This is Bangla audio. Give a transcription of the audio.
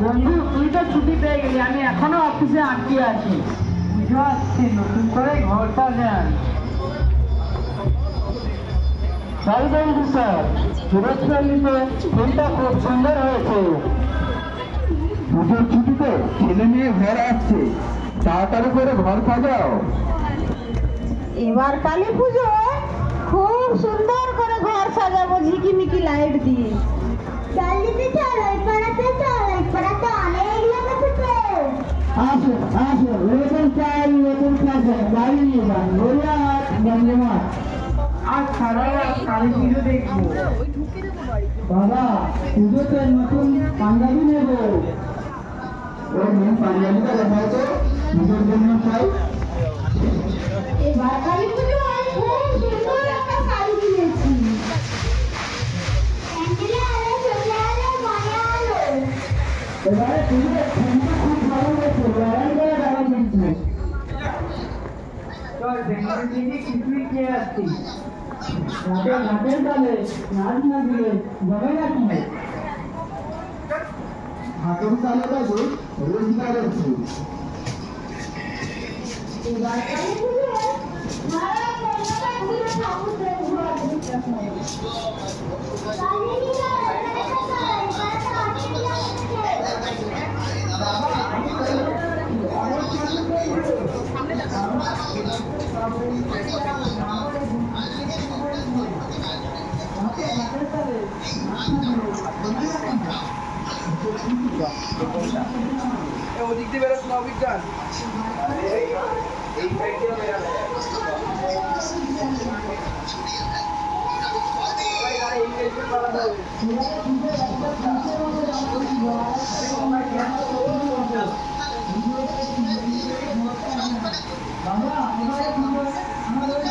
বন্ধু তুই তো ছুটি পেয়ে গেলি, আমি এখনো অফিসে আটকে আছি। বুঝে আসছি নতুন করে ঘরটা নেন। তাই বন্ধু স্যার, সুরক্ষালিতে ফুলটা খুব সুন্দর হয়েছে। পুজোর ছুটিতে ছেলে মেয়ে ঘর আসছে, তাড়াতাড়ি করে ঘর সাজাও। এবার কালী পুজো খুব সুন্দর করে ঘর সাজাবো ঝিকিমিকি লাইট দিয়ে। জলদি চল, ওই পাড়াতে চল, ওই পাড়াতে অনেক লোক আছে তো। আসো আসো, নতুন চাল নতুন খাজা বাড়ি নিয়ে যান। গড়িয়াহাট বন্ধুমার আজ সারা রাত কালী পুজো দেখবো। বাবা পুজোতে নতুন পাঞ্জাবি নেবো। ওর মেন পাঞ্জাবিটা দেখাও তো, পুজোর জন্য চাই। এবার কালী পুজো খুব সুন্দর একটা শাড়ি কিনেছি। প্যান্ডেলে আলো, চলে আলো, মনে আলো। এবারে পুজোর থিমটা খুব ভালো হয়েছে, লড়াই করে দাঁড়াই দিচ্ছি। চল বেঙ্গল থেকে খিচুড়ি খেয়ে আসছি। রাতে নাচের তালে নাচ না দিলে যাবে না কি? হাতের তালে বাজে রোজগারের সুর। এবার কালী পুজো সারা কলকাতা ঘুরে ঠাকুর দেখবো। কালী পুজো ওদিক দিয়ে বেরোস না অভিজ্ঞান বাবা আমাদের